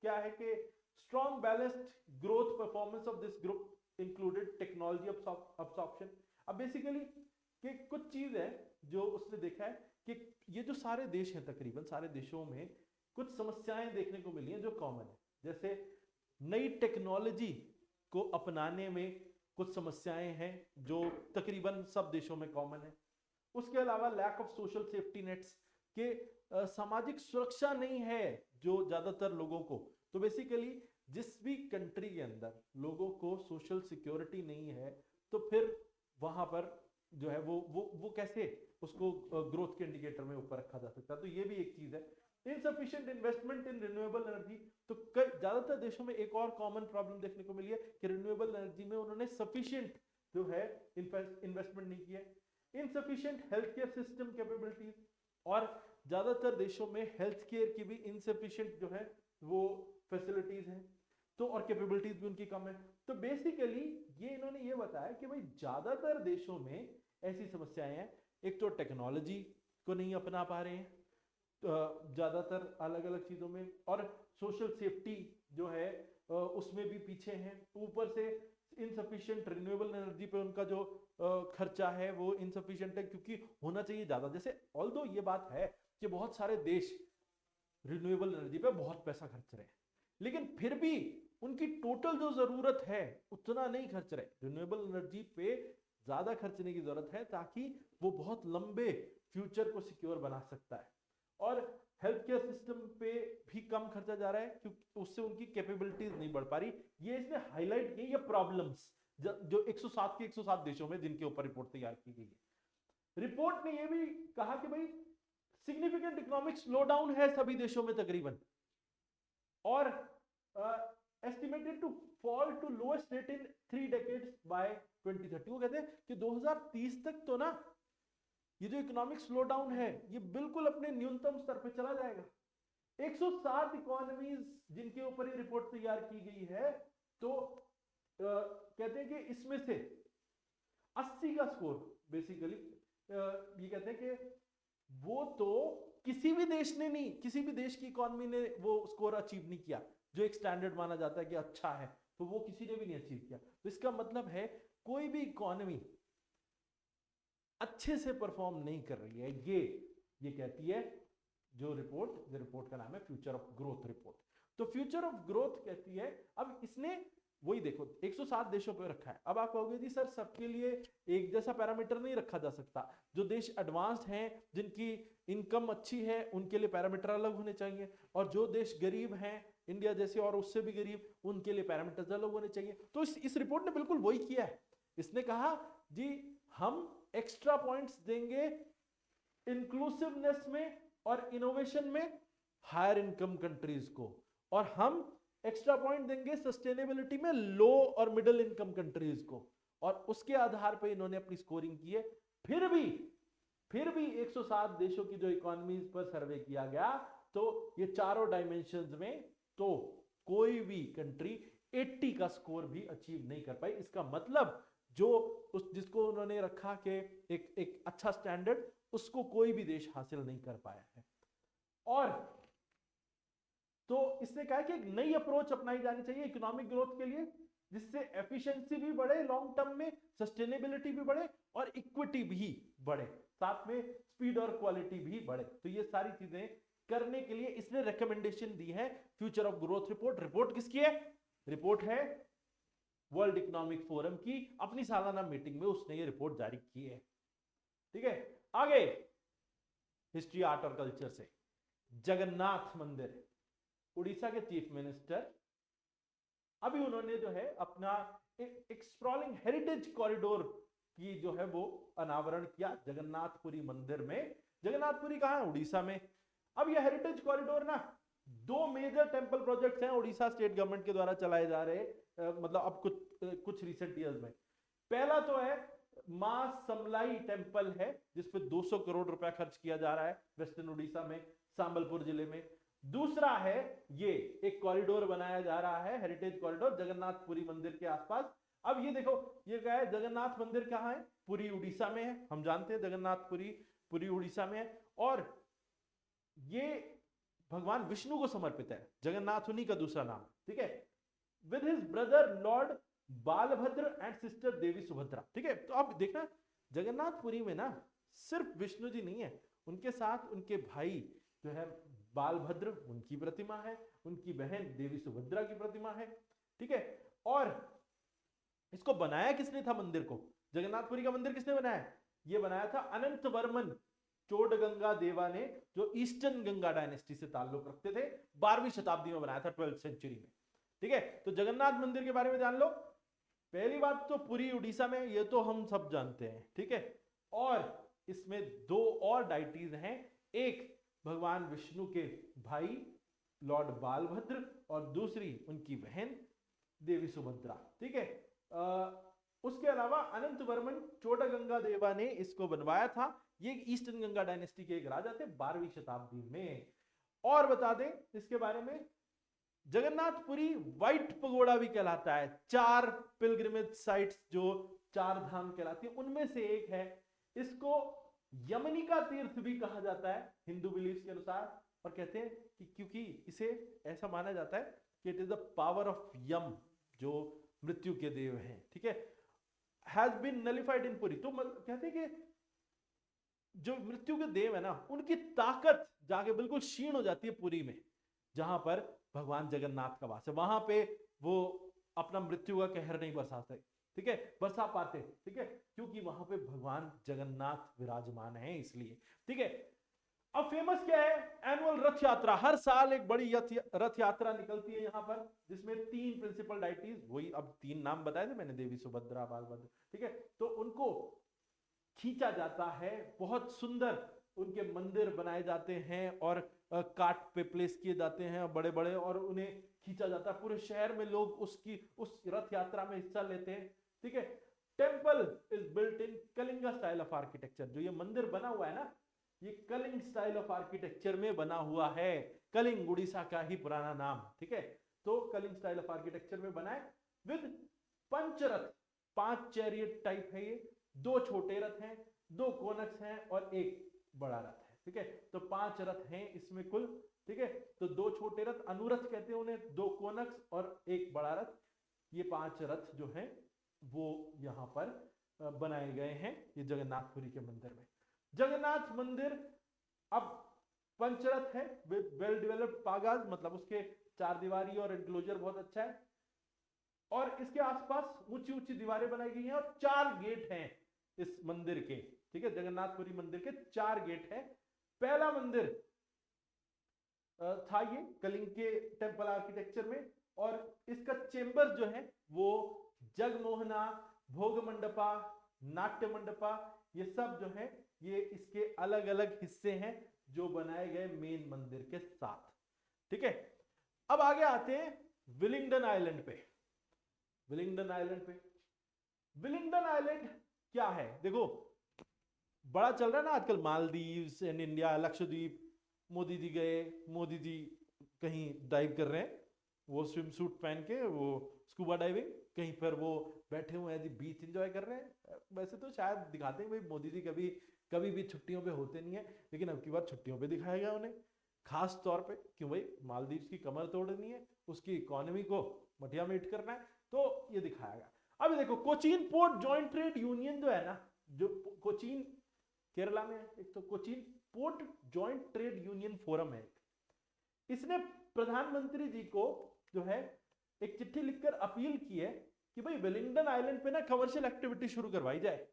Speaker 1: क्या है कि strong balanced growth performance of this group included technology absorption. अब बेसिकली कि कुछ चीज है जो उसने देखा है कि ये जो सारे देश हैं तकरीबन सारे देशों में कुछ समस्याएं देखने को मिली हैं जो कॉमन है। जैसे नई टेक्नोलॉजी को अपनाने में कुछ समस्याएं हैं जो तकरीबन सब देशों में कॉमन है। उसके अलावा lack of social safety nets के सामाजिक सुरक्षा नहीं है जो ज्यादातर लोगों को। तो बेसिकली जिस भी कंट्री के अंदर लोगों को सोशल सिक्योरिटी नहीं है तो फिर वहां पर जो है वो कैसे उसको ग्रोथ के इंडिकेटर में ऊपर रखा जा सकता है। तो ये भी एक चीज है। Insufficient investment in renewable energy. तो ज्यादातर देशों में एक और कॉमन प्रॉब्लम देखने को मिली है कि रिन्यूएबल एनर्जी में उन्होंने सफिशिएंट जो है इन्वेस्टमेंट नहीं किया। Insufficient health care system capabilities, और ज्यादातर देशों में हेल्थ केयर की भी इनसफिशिएंट जो है वो फैसिलिटीज हैं, तो और कैपेबिलिटीज भी उनकी कम है। तो बेसिकली ये इन्होंने ये बताया कि भाई ज्यादातर देशों में ऐसी समस्याएं हैं। एक तो टेक्नोलॉजी को नहीं अपना पा रहे हैं ज्यादातर अलग अलग चीजों में, और सोशल सेफ्टी जो है उसमें भी पीछे हैं। ऊपर से इनसफिशिएंट रिन्यूएबल एनर्जी पे उनका जो खर्चा है वो इनसफिशिएंट है, क्योंकि होना चाहिए ज्यादा। जैसे ऑल्दो ये बात है कि बहुत सारे देश रिन्यूएबल एनर्जी पे बहुत पैसा खर्च रहे हैं, लेकिन फिर भी उनकी टोटल जो जरूरत है उतना नहीं खर्च रहे। रिन्यूएबल एनर्जी पे ज्यादा खर्चने की जरूरत है ताकि वो बहुत लंबे फ्यूचर को सिक्योर बना सकता है। और हेल्थ केयर सिस्टम पे भी कम खर्चा जा रहा है क्योंकि उससे उनकी कैपेबिलिटीज नहीं बढ़ पा रही। ये इसने हाईलाइट की ये प्रॉब्लम्स जो 107 के 107 देशों में जिनके ऊपर रिपोर्ट तैयार की गई है। रिपोर्ट ने ये भी कहा कि भाई सिग्निफिकेंट इकोनॉमिक स्लोडाउन है सभी देशों में तकरीबन, और estimated to fall to lowest rate in 3 decades by 2030। वो कहते हैं कि 2030 तक तो ना ये जो इकोनॉमिक स्लोडाउन है ये बिल्कुल अपने न्यूनतम स्तर पे चला जाएगा। 107 इकोनॉमीज जिनके ऊपर ये रिपोर्ट तैयार की गई है, तो कहते हैं कि इसमें से 80 का स्कोर बेसिकली ये कहते हैं कि वो तो किसी भी देश ने नहीं, किसी भी देश की इकोनॉमी ने वो स्कोर अचीव नहीं किया जो एक स्टैंडर्ड माना जाता है कि अच्छा है, तो वो किसी ने भी नहीं अचीव किया। तो इसका मतलब है कोई भी इकोनॉमी अच्छे से परफॉर्म नहीं कर रही है। ये कहती है जो रिपोर्ट का नाम है फ्यूचर ऑफ ग्रोथ रिपोर्ट। तो फ्यूचर ऑफ ग्रोथ कहती है, अब इसने वही देखो 107 देशों पे रखा है। अब आप कहोगे जी सर सबके लिए एक जैसा पैरामीटर नहीं रखा जा सकता। जो देश एडवांस्ड हैं जिनकी इनकम अच्छी है उनके लिए पैरामीटर अलग होने चाहिए, और जो देश गरीब हैं इंडिया जैसे और उससे भी गरीब उनके लिए पैरामीटर्स अलग होने चाहिए। तो इस रिपोर्ट ने बिल्कुल वही किया है। इसने कहा जी हम एक्स्ट्रा पॉइंट्स देंगे इंक्लूसिवनेस में और इनोवेशन में हायर इनकम कंट्रीज को, और हम एक्स्ट्रा पॉइंट देंगे सस्टेनेबिलिटी में लो और मिडिल इनकम कंट्रीज को, और उसके आधार पर इन्होंने अपनी स्कोरिंग की है। फिर भी 107 देशों की जो इकोनॉमीज पर सर्वे किया गया तो ये चारों डायमेंशंस में तो कोई भी कंट्री 80 का स्कोर भी अचीव नहीं कर पाई। इसका मतलब जो जिसको उन्होंने रखा कि एक अच्छा स्टैंडर्ड उसको कोई भी देश हासिल नहीं कर पाया है। और तो इसने कहा कि एक नई अप्रोच अपनाई जानी चाहिए इकोनॉमिक ग्रोथ के लिए, जिससे एफिशिएंसी भी बढ़े लॉन्ग टर्म में, सस्टेनेबिलिटी भी बढ़े और इक्विटी भी बढ़े, साथ में स्पीड और क्वालिटी भी बढ़े। तो ये सारी चीजें करने के लिए इसने रिकमेंडेशन दी है future of growth report. Report किसकी है? रिपोर्ट है वर्ल्ड इकोनॉमिक फोरम की, अपनी सालाना मीटिंग में उसने ये रिपोर्ट जारी की है। ठीक है, आगे हिस्ट्री आर्ट और कल्चर से जगन्नाथ मंदिर उड़ीसा के चीफ मिनिस्टर, अभी उन्होंने जो है अपना एक स्प्रॉलिंग हेरिटेज कॉरिडोर की जो है वो अनावरण किया जगन्नाथपुरी मंदिर में। जगन्नाथपुरी कहाँ है? उड़ीसा में। अब ये हेरिटेज कॉरिडोर ना, दो मेजर टेंपल प्रोजेक्ट्स हैं उड़ीसा स्टेट गवर्नमेंट के द्वारा चलाए जा रहे, मतलब अब कुछ रिसेंट ईयर्स में। पहला तो है मां समलाई टेंपल है, जिसपे 200 करोड़ रुपया खर्च किया जा रहा है वेस्टर्न उड़ीसा में, संबलपुर जिले में। दूसरा है ये एक कॉरिडोर बनाया जा रहा है, हेरिटेज कॉरिडोर जगन्नाथपुरी मंदिर के आसपास। अब ये देखो, ये क्या है? जगन्नाथ मंदिर कहाँ है? पुरी उड़ीसा में है। हम जानते हैं जगन्नाथपुरी पुरी उड़ीसा में है, और ये भगवान विष्णु को समर्पित है। जगन्नाथ उन्हीं का दूसरा नाम, ठीक है। With his brother lord Balabhadra and sister Devi Subhadra, ठीक है। तो आप देखना जगन्नाथपुरी में ना सिर्फ विष्णु जी नहीं है, उनके साथ उनके भाई जो है बालभद्र, उनकी प्रतिमा है, उनकी बहन देवी सुभद्रा की प्रतिमा है, ठीक है। और इसको बनाया किसने था मंदिर को? जगन्नाथपुरी का मंदिर किसने बनाया? ये बनाया था अनंत वर्मन चोडगंगा देवा ने, जो ईस्टर्न गंगा डायनेस्टी से ताल्लुक रखते थे। 12वीं शताब्दी में बनाया था, 12th सेंचुरी में, ठीक है। तो जगन्नाथ मंदिर के बारे में जान लो। पहली बात तो पुरी उड़ीसा में, ये तो हम सब जानते हैं, ठीक है। और इसमें दो और डाइटीज हैं, एक भगवान विष्णु के भाई लॉर्ड बालभद्र और दूसरी उनकी बहन देवी सुभद्रा, ठीक है। उसके अलावा अनंत वर्मन चोडगंगा देवा ने इसको बनवाया था। ये ईस्टर्न गंगा डायनेस्टी के एक राजा थे 12वीं शताब्दी में। और बता दें इसके बारे में, जगन्नाथपुरी व्हाइट पगोड़ा भी कहलाता है। 4 पिलग्रिमेज साइट्स जो 4 धाम कहलाती है, उनमें से एक है। इसको यमनिका तीर्थ भी कहा जाता है हिंदू बिलीफ के अनुसार, और कहते हैं कि क्योंकि इसे ऐसा माना जाता है कि it is the power of Yama, जो मृत्यु के देव हैं, ठीक है, has been nullified in Puri. तो कहते हैं कि जो मृत्यु के देव है ना, उनकी ताकत जाके बिल्कुल क्षीण हो जाती है पुरी में, जहां पर भगवान जगन्नाथ का वास है। वहां पे वो अपना मृत्यु का कहर नहीं बरसाते, ठीक है, बरसा पाते, ठीक है, क्योंकि वहां पे भगवान जगन्नाथ विराजमान है, इसलिए, ठीक है। अब फेमस क्या है? एनुअल रथ यात्रा। हर साल एक बड़ी रथ यात्रा निकलती है यहाँ पर, जिसमें 3 प्रिंसिपल डाइटीज, वही अब 3 नाम बताए थे मैंने, देवी सुभद्रा बालभद्र, ठीक है। तो उनको खींचा जाता है, बहुत सुंदर उनके मंदिर बनाए जाते हैं और काट पे प्लेस किए जाते हैं बड़े बड़े, और उन्हें खींचा जाता है। पूरे शहर में लोग उस रथ यात्रा में हिस्सा लेते हैं, ठीक है। Temple is built in Kalinga style of architecture. जो ये मंदिर बना हुआ है ना, ये कलिंग स्टाइल ऑफ आर्किटेक्चर में बना हुआ है। कलिंग उड़ीसा का ही पुराना नाम, ठीक है। तो कलिंग स्टाइल ऑफ आर्किटेक्चर में बना है, विद पंचरथ, 5 चैरियट टाइप है ये। 2 छोटे रथ हैं, 2 कोनक्स हैं और 1 बड़ा रथ है, ठीक है। तो 5 रथ हैं इसमें कुल, ठीक है। तो 2 छोटे रथ अनुरथ कहते हैं उन्हें, 2 कोनक्स और 1 बड़ा रथ। ये 5 रथ जो हैं वो यहाँ पर बनाए गए हैं ये जगन्नाथपुरी के मंदिर में। जगन्नाथ मंदिर अब पंचरथ है, वेल डेवलप्ड पागाज, मतलब उसके 4 दीवारी और एंक्लोजर बहुत अच्छा है, और इसके आसपास ऊंची ऊंची दीवारें बनाई गई हैं, और 4 गेट हैं इस मंदिर के, ठीक है। जगन्नाथपुरी मंदिर के 4 गेट हैं। पहला मंदिर था ये कलिंग के टेम्पल आर्किटेक्चर में, और इसका चेंबर जो है वो जगमोहना, भोग मंडपा, नाट्य मंडपा, ये सब जो है ये इसके अलग अलग हिस्से हैं जो बनाए गए मेन मंदिर के साथ, ठीक है। अब आगे आते हैं विलिंगडन आइलैंड पे। विलिंगडन आइलैंड पे, विलिंगडन आइलैंड क्या है? देखो, बड़ा चल रहा है ना आजकल मालदीव एंड इंडिया, लक्षद्वीप। मोदी जी गए, मोदी जी कहीं डाइव कर रहे हैं, वो स्विम सूट पहन के, वो स्कूबा डाइविंग, कहीं पर वो बैठे हुए हैं जी, बीच एंजॉय कर रहे हैं। वैसे तो शायद दिखाते हैं भाई मोदी जी कभी भी छुट्टियों पे होते नहीं है, लेकिन अब की बार छुट्टियों पे दिखाया गया उन्हें खास तौर पे, क्यों भाई मालदीव की कमर तोड़नी है, उसकी इकोनॉमी को मटिया मीट करना है, तो ये दिखाया गया। अभी देखो, Cochin port joint trade union जो है ना, जो कोचीन केरला में है, एक तो Cochin port joint trade union forum है, इसने प्रधानमंत्री जी को जो है एक चिट्ठी लिखकर अपील की है कि भाई वेलिंगडन आइलैंड पे ना कमर्शियल एक्टिविटी शुरू करवाई जाए।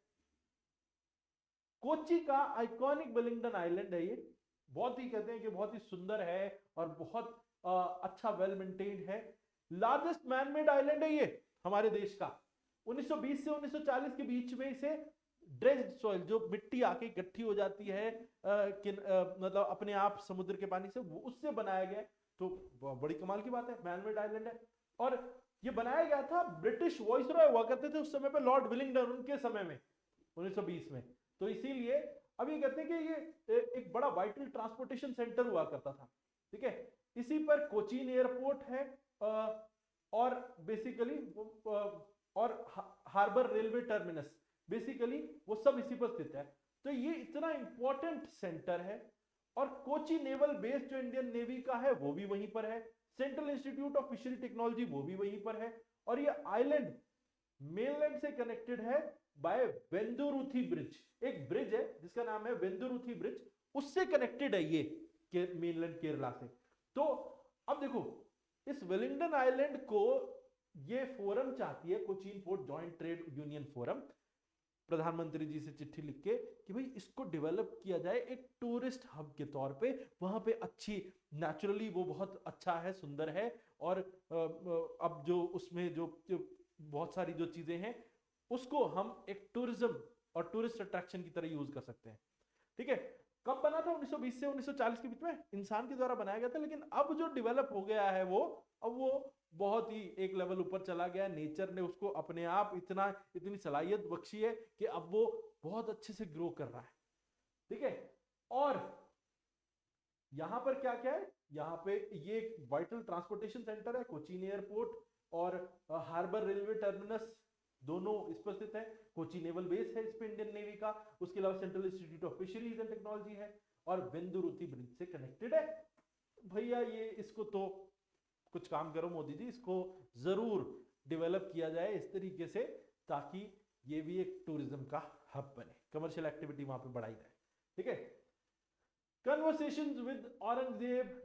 Speaker 1: कोची का आइकॉनिक वेलिंगडन आइलैंड है ये, बहुत ही कहते हैं कि बहुत ही सुंदर है और बहुत अच्छा वेल मेंटेन्ड है। लार्जेस्ट मैन मेड आइलैंड है ये हमारे देश का। 1920 से 1940 के बीच में इसे ड्रेज्ड सॉइल, जो मिट्टी आके इकट्ठी हो जाती है मतलब अपने आप समुद्र के पानी से, वो उससे बनाया गया। तो बड़ी कमाल की बात है, मैन मेड आइलैंड है। और ये बनाया गया था, ब्रिटिश वॉइसरॉय हुआ करते थे उस समय पे, लॉर्ड विलिंगडन, उनके समय में 1920 में। तो इसीलिए अब ये कहते हैं कि ये एक बड़ा वाइटल ट्रांसपोर्टेशन सेंटर हुआ करता था। ठीक है, इसी पर कोचीन एयरपोर्ट है और बेसिकली और हार्बर रेलवे टर्मिनस, बेसिकली वो सब इसी पर स्थित है। तो ये इतना इंपॉर्टेंट सेंटर है। और कोची नेवल बेस जो इंडियन नेवी का है वो भी वहीं पर है। Central institute of fishery technology वो भी वहीं पर है। और ये आइलैंड मेनलैंड से कनेक्टेड है बाय वेंदुरुथी ब्रिज। एक ब्रिज है जिसका नाम है वेंदुरुथी ब्रिज, उससे कनेक्टेड है ये मेनलैंड केरला से। तो अब देखो, इस वेलिंगडन आइलैंड को ये फोरम चाहती है, Cochin port joint trade union forum, प्रधानमंत्री जी से चिट्ठी लिख के कि भाई इसको डेवलप किया जाए एक टूरिस्ट हब के तौर पे। वहां पे अच्छी, नेचुरली वो बहुत अच्छा है, सुंदर है। और अब जो उसमें जो बहुत सारी जो चीजें हैं उसको हम एक टूरिज्म और टूरिस्ट अट्रैक्शन की तरह यूज कर सकते हैं। ठीक है, कब बना था? 1920 से 1940 के बीच में इंसान के द्वारा बनाया गया था। लेकिन अब जो डेवलप हो गया है वो, अब वो बहुत ही एक लेवल ऊपर चला गया। नेचर ने उसको अपने आप इतनी सलाहियत बख्शी है कि अब वो बहुत अच्छे से ग्रो कर रहा है। ठीक है, और यहां पर क्या क्या है? यहाँ पे ये एक वाइटल ट्रांसपोर्टेशन सेंटर है, कोचीन एयरपोर्ट और हार्बर रेलवे टर्मिनस दोनों इस पर स्थित है। कोची नेवल बेस है इस पे इंडियन नेवी का। उसके अलावा central institute of fisheries and technology है और वेंदुरुथी ब्रिज से कनेक्टेड है। भैया ये इसको तो कुछ काम करो मोदी जी, इसको जरूर डेवलप किया जाए इस तरीके से ताकि ये भी एक टूरिज्म का हब बने, कमर्शियल एक्टिविटी वहां पे बढ़ाई जाए। ठीक है, कन्वर्सेशंस विद औरंगजेब,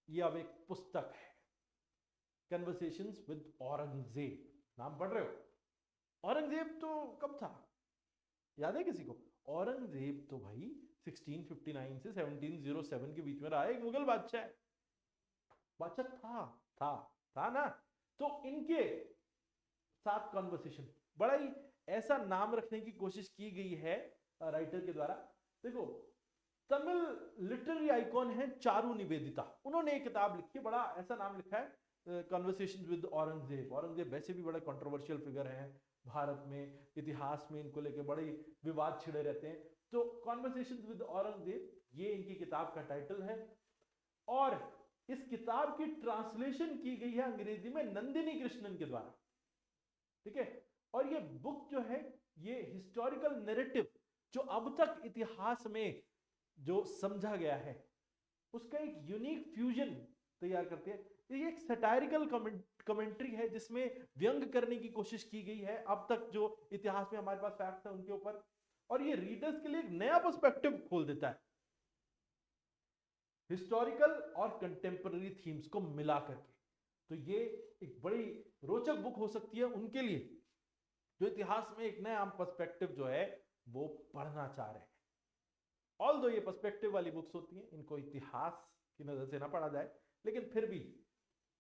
Speaker 1: ये अब एक पुस्तक है, कन्वर्सेशंस विद औरंगजेब। नाम पढ़ रहे हो? औरंगजेब तो कब था, याद है किसी को? औरंगजेब तो भाई 1659 से 1707 के बीच में रहा, एक मुगल बादशाह। बादशाह था ना। तो इनके साथ कॉन्वर्सेशन, बड़ा ही ऐसा नाम रखने की कोशिश की गई है राइटर के द्वारा। देखो, तमिल लिटरेरी आइकॉन है चारू निवेदिता, उन्होंने एक किताब लिखी, बड़ा ऐसा नाम लिखा है कन्वर्सेशंस विद औरंगजेब। औरंगजेब वैसे भी बड़ा कंट्रोवर्शियल फिगर है भारत में, इतिहास में इनको लेके बड़े विवाद छिड़े रहते हैं। तो कॉन्वर्सेशंस विद औरंगजेब, ये इनकी किताब का टाइटल है। और इस किताब की ट्रांसलेशन की गई है अंग्रेजी में नंदिनी कृष्णन के द्वारा। ठीक है, और ये बुक जो है, ये हिस्टोरिकल नैरेटिव जो अब तक इतिहास में जो समझा गया है उसका एक यूनिक फ्यूजन तैयार करती है। ये एक सटायरिकल कमेंट्री है जिसमें व्यंग करने की कोशिश की गई है अब तक जो इतिहास में हमारे पास फैक्ट है उनके ऊपर, और ये रीडर्स के लिए एक नया पर्सपेक्टिव खोल देता है हिस्टोरिकल और कंटेम्पररी थीम्स को मिला करके। तो ये एक बड़ी रोचक बुक हो सकती है उनके लिए जो इतिहास में एक नया पर्सपेक्टिव जो है वो पढ़ना चाह रहे हैं। ऑल्दो ये पर्सपेक्टिव वाली बुक्स होती हैं, इनको इतिहास की नजर से ना पढ़ा जाए, लेकिन फिर भी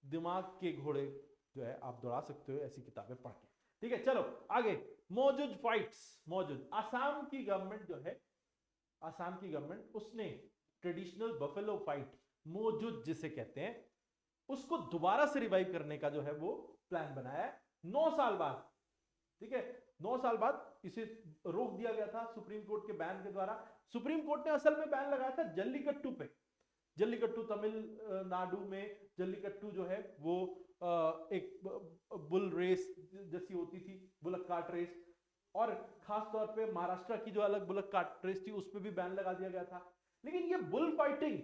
Speaker 1: दिमाग के घोड़े जो है आप दौड़ा सकते हो ऐसी किताबें पढ़ के। ठीक है, चलो आगे। मौजूद फाइट्स, मौजूद आसाम की गवर्नमेंट जो है, आसाम की गवर्नमेंट उसने ट्रेडिशनल बफेलो फाइट, मौजूद जिसे कहते हैं, उसको दोबारा से रिवाइव करने का जो है वो प्लान बनाया है 9 साल बाद। ठीक है, 9 साल बाद इसे रोक दिया गया था सुप्रीम कोर्ट के बैन के द्वारा। सुप्रीम कोर्ट ने असल में बैन लगाया था जल्लीकट्टू पे। जल्लीकट्टू तमिलनाडु में जल्लीकट्टू जो है वो एक बुल रेस जैसी होती थी, बुलक कार्ट रेस, और खास तौर पे महाराष्ट्र की जो अलग बुलक कार्ट रेस थी उस पर भी बैन लगा दिया गया था। लेकिन ये बुल फाइटिंग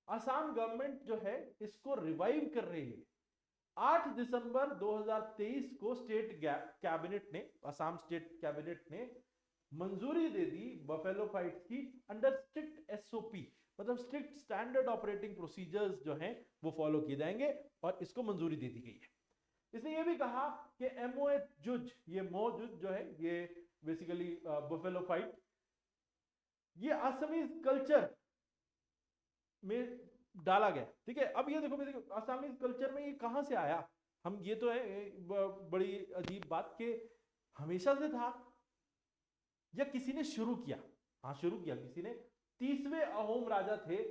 Speaker 1: आसाम गवर्नमेंट जो है इसको रिवाइव कर रही है। 8 दिसंबर 2023 को स्टेट कैबिनेट ने, आसाम स्टेट कैबिनेट ने मंजूरी दे दी बफेलो फाइट्स की अंडर स्ट्रिक्ट एसओपी, मतलब स्ट्रिक्ट स्टैंडर्ड ऑपरेटिंग प्रोसीजर्स जो हैं वो फॉलो किए जाएंगे और इसको मंजूरी दे दी गई है। इसने ये भी कहा कि एमओएच जुज, ये मौजूद जो है ये बेसिकली बफेलो फाइट, ये असमीज कल्चर में डाला गया। ठीक है, अब ये देखो आसामीज कल्चर में ये कहां से आया, हम ये तो है बड़ी अजीब बात कि हमेशा से था या किसी ने शुरू किया। हाँ शुरू किया किसी ने, 30वें अहोम राजा थे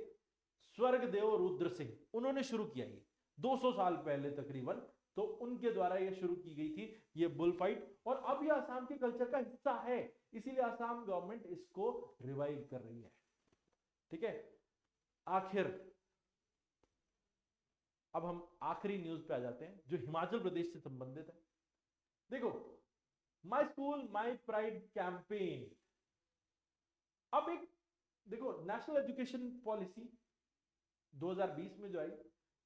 Speaker 1: स्वर्गदेव रुद्र सिंह, उन्होंने शुरू किया ये 200 साल पहले तकरीबन, तो उनके द्वारा ये शुरू की गई थी ये बुल फाइट, और अब ये आसाम के कल्चर का हिस्सा है, इसीलिए आसाम गवर्नमेंट इसको रिवाइव कर रही है। ठीक है, आखिर अब हम आखिरी न्यूज पे आ जाते हैं जो हिमाचल प्रदेश से संबंधित है। देखो, my school my pride campaign, अब एक देखो नेशनल एजुकेशन पॉलिसी 2020 में जो आई,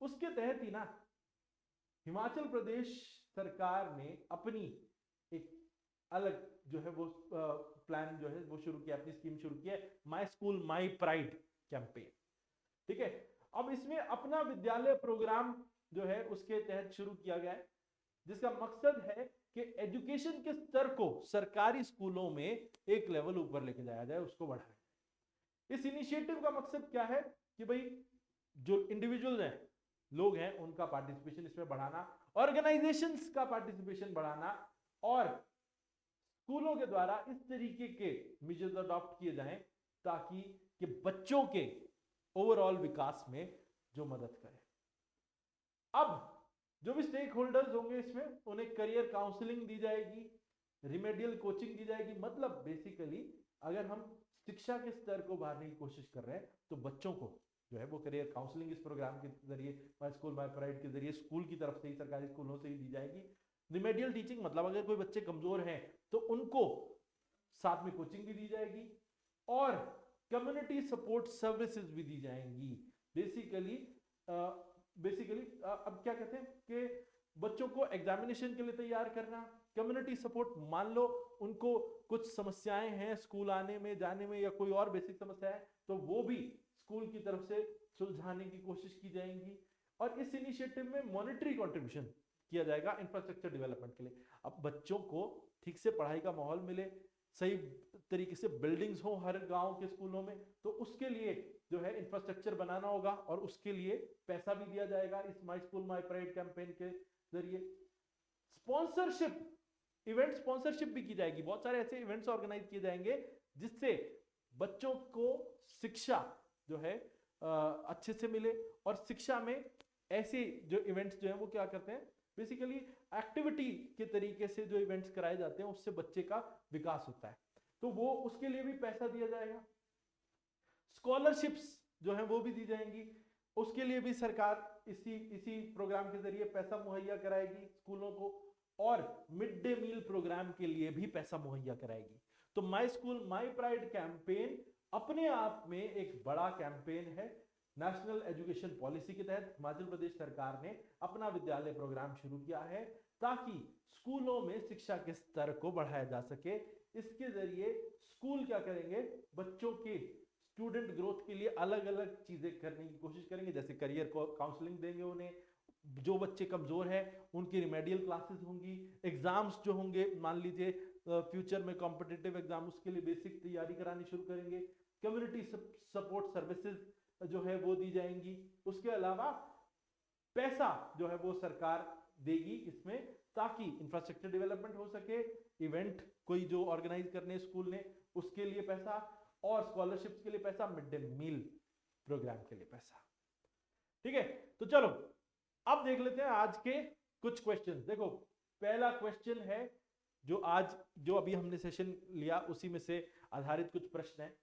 Speaker 1: उसके तहत ही ना हिमाचल प्रदेश सरकार ने अपनी एक अलग जो है वो प्लान जो है वो शुरू किया, अपनी स्कीम शुरू की है, my school my pride campaign. ठीक है, अब इसमें अपना विद्यालय प्रोग्राम जो है उसके तहत शुरू किया गया है, जिसका मकसद है कि एजुकेशन के स्तर को सरकारी स्कूलों में एक लेवल ऊपर लेके जाया जाए, उसको बढ़ाया जाए। इस इनिशिएटिव का मकसद क्या है कि भाई जो इंडिविजुअल हैं, लोग हैं, उनका पार्टिसिपेशन इसमें बढ़ाना, ऑर्गेनाइजेशंस का पार्टिसिपेशन बढ़ाना, और स्कूलों के द्वारा इस तरीके के मेजर्स अडॉप्ट किए जाएं ताकि कि बच्चों के ओवरऑल विकास में जो मदद करे। अब जो भी स्टेक होल्डर्स होंगे इसमें, उन्हें करियर काउंसलिंग दी जाएगी, रिमेडियल कोचिंग दी जाएगी। मतलब बेसिकली अगर हम शिक्षा के स्तर को बढ़ाने की कोशिश कर रहे हैं तो बच्चों को जो है वो करियर काउंसलिंग इस प्रोग्राम के जरिए, माई स्कूल माई प्राइड के जरिए स्कूल की तरफ से ही, सरकारी स्कूलों से ही दी जाएगी। रिमेडियल टीचिंग मतलब अगर कोई बच्चे कमजोर हैं तो उनको साथ में कोचिंग भी दी जाएगी, और कम्युनिटी सपोर्ट सर्विसेज भी दी जाएंगी। बेसिकली अब क्या कहते हैं कि बच्चों को एग्जामिनेशन के लिए तैयार करना, कम्युनिटी सपोर्ट, मान लो उनको कुछ समस्याएं हैं स्कूल आने में जाने में या कोई और बेसिक समस्या है तो वो भी स्कूल की तरफ से सुलझाने की कोशिश की जाएंगी। और इस इनिशिएटिव में मॉनेटरी कंट्रीब्यूशन किया जाएगा इंफ्रास्ट्रक्चर डेवलपमेंट के लिए। अब बच्चों को ठीक से पढ़ाई का माहौल मिले, सही तरीके से बिल्डिंग्स हो हर गांव के स्कूलों में, तो उसके लिए जो है इंफ्रास्ट्रक्चर बनाना होगा, और उसके लिए पैसा भी दिया जाएगा इस my school my pride campaign के जरिए। स्पॉन्सरशिप, इवेंट स्पॉन्सरशिप भी की जाएगी, बहुत सारे ऐसे इवेंट्स ऑर्गेनाइज किए जाएंगे जिससे बच्चों को शिक्षा जो है अच्छे से मिले। और शिक्षा में ऐसे जो इवेंट्स जो है वो क्या करते हैं, बेसिकली एक्टिविटी के तरीके से जो इवेंट्स कराए जाते हैं उससे बच्चे का विकास होता है, तो वो उसके लिए भी पैसा दिया जाएगा। स्कॉलरशिप्स जो है वो भी दी जाएंगी, उसके लिए भी सरकार इसी प्रोग्राम के जरिए पैसा मुहैया कराएगी स्कूलों को, और मिड डे मील प्रोग्राम के लिए भी पैसा मुहैया कराएगी। तो my school my pride campaign अपने आप में एक बड़ा कैंपेन है। नेशनल एजुकेशन पॉलिसी के तहत हिमाचल प्रदेश सरकार ने अपना विद्यालय प्रोग्राम शुरू किया है ताकि स्कूलों में शिक्षा के स्तर को बढ़ाया जा सके। इसके जरिए स्कूल क्या करेंगे, बच्चों के स्टूडेंट ग्रोथ के लिए अलग अलग चीजें करने की कोशिश करेंगे, जैसे करियर काउंसलिंग देंगे उन्हें, जो बच्चे कमजोर हैं उनकी रिमेडियल क्लासेस होंगी, एग्जाम्स जो होंगे मान लीजिए फ्यूचर में कॉम्पिटिटिव एग्जाम, उसके लिए बेसिक तैयारी करानी शुरू करेंगे, कम्युनिटी सपोर्ट सर्विसेज जो है वो दी जाएंगी। उसके अलावा पैसा जो है वो सरकार देगी इसमें ताकि इंफ्रास्ट्रक्चर डेवलपमेंट हो सके, इवेंट कोई जो ऑर्गेनाइज करने स्कूल ने उसके लिए पैसा, और स्कॉलरशिप्स के लिए पैसा, मिड डे मील प्रोग्राम के लिए पैसा। ठीक है, तो चलो अब देख लेते हैं आज के कुछ क्वेश्चन। देखो पहला क्वेश्चन है जो अभी हमने सेशन लिया उसी में से आधारित कुछ प्रश्न हैं।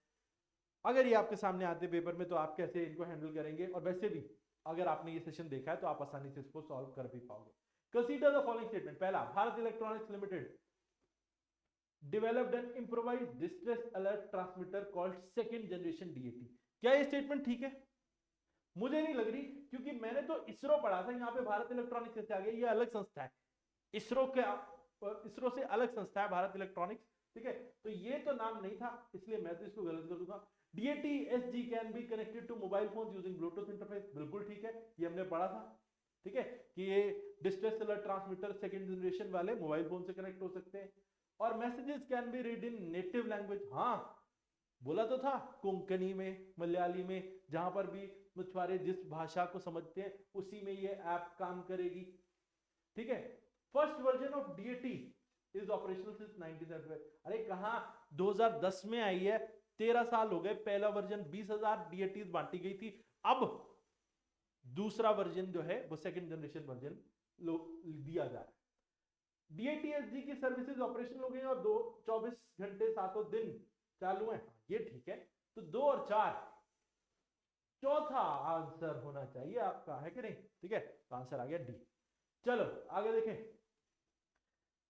Speaker 1: अगर ये आपके सामने आते पेपर में तो आप कैसे इनको हैंडल करेंगे, और वैसे भी अगर आपने ये सेशन देखा है तो आप आसानी से इसको सॉल्व कर भी पाओगे। Consider the following statement. पहला, Bharat electronics limited developed an improvised distress alert transmitter called second generation DAT। क्या ये स्टेटमेंट ठीक है? मुझे नहीं लग रही, क्योंकि मैंने तो इसरो पढ़ा था, यहाँ पे भारत इलेक्ट्रॉनिक्स कैसे आ गया? ये अलग संस्था है, इसरो से अलग संस्था है भारत इलेक्ट्रॉनिक्स। ठीक है, तो ये तो नाम नहीं था, इसलिए मैं तो इसको गलत कर दूंगा। DAT SG can be connected to mobile phone using Bluetooth interface, बिल्कुल ठीक है, ये हमने पढ़ा था। ठीक है, कि ये distress alert transmitter second generation वाले मोबाइल फोन से कनेक्ट हो सकते हैं, और messages can be read in native language. हाँ बोला तो था, कोंकणी में, मलयाली में, जहां पर भी मछुआरे जिस भाषा को समझते हैं उसी में ये ऐप काम करेगी। ठीक है, first version of DAT is operational since 1975। अरे कहां 2010 में आई है, 13 साल हो गए। पहला वर्जन 20,000 डीएटीज बांटी गई थी, अब दूसरा वर्जन जो है वो सेकंड जनरेशन वर्जन दिया जा रहा है। डीएटीएसजी की सर्विसेज ऑपरेशनल हो गई और 24 घंटे 7 दिन चालू है, ये ठीक है। तो 2 और 4, चौथा आंसर होना चाहिए आपका, है कि नहीं? ठीक है, तो आंसर आ गया डी। चलो आगे देखें,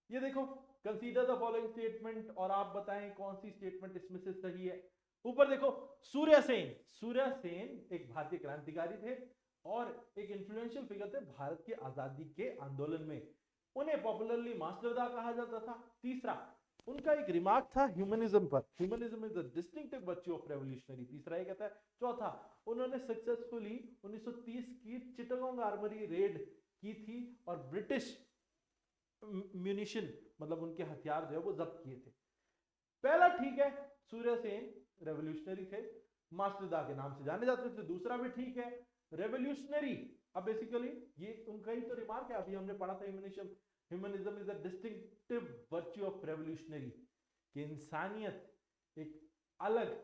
Speaker 1: ये देखो, कंसीडर द फॉलोइंग स्टेटमेंट और आप बताएं कौन सी स्टेटमेंट इसमें से सही है। ऊपर देखो, सूर्य सेन एक भारतीय क्रांतिकारी थे और एक इन्फ्लुएंशियल फिगर थे भारत के आजादी के आंदोलन में। उन्हें पॉपुलरली मास्टरदा कहा जाता था। तीसरा, उनका एक रिमार्क था ह्यूमनिज्म पर, humanism is the distinctive virtue of revolutionary. तीसरा ये कहता है। चौथा, उन्होंने सक्सेसफुली 1930 की चिटागोंग आर्मरी रेड की थी और ब्रिटिश म्यूनिशन मतलब उनके हथियार जो है वो जब्त किए थे। पहला ठीक है, सूर्य सेन रेवोल्यूशनरी थे, मास्टरदा के नाम से जाने जाते थे। दूसरा भी ठीक है, रेवोल्यूशनरी। अब बेसिकली ये उनका ही तो रिमार्क है, अभी हमने पढ़ा था humanism is a distinctive virtue of revolutionary, कि इंसानियत एक अलग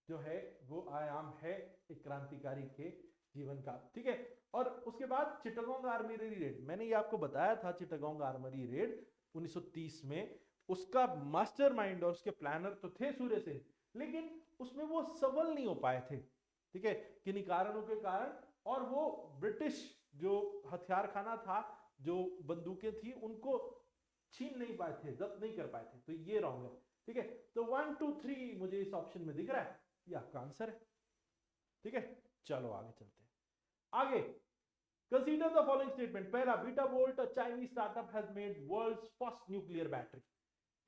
Speaker 1: जो है वो आयाम है एक क्रांतिकारी के जीवन का। ठीक है, और उसके बाद चिटागोंग आर्मरी रेड, मैंने ये आपको बताया था, चिटागोंग आर्मरी रेड 1930 में, उसका मास्टरमाइंड और उसके प्लानर तो थे सूर्य सेन, लेकिन उसमें वो सफल नहीं हो पाए थे। ठीक है, किन्हीं कारणों के कारण, और वो ब्रिटिश जो हथियार खाना था, जो बंदूकें थी, उनको छीन नहीं पाए थे, जब्त नहीं कर पाए थे। तो ये रॉन्ग है। ठीक है, तो 1 2 3 मुझे इस ऑप्शन में दिख रहा है, ये आपका आंसर है। ठीक है, चलो आगे चलते हैं। आगे, कंसीडर द फॉलोइंग स्टेटमेंट। पहला, Betavolt a Chinese startup has made world's first nuclear battery.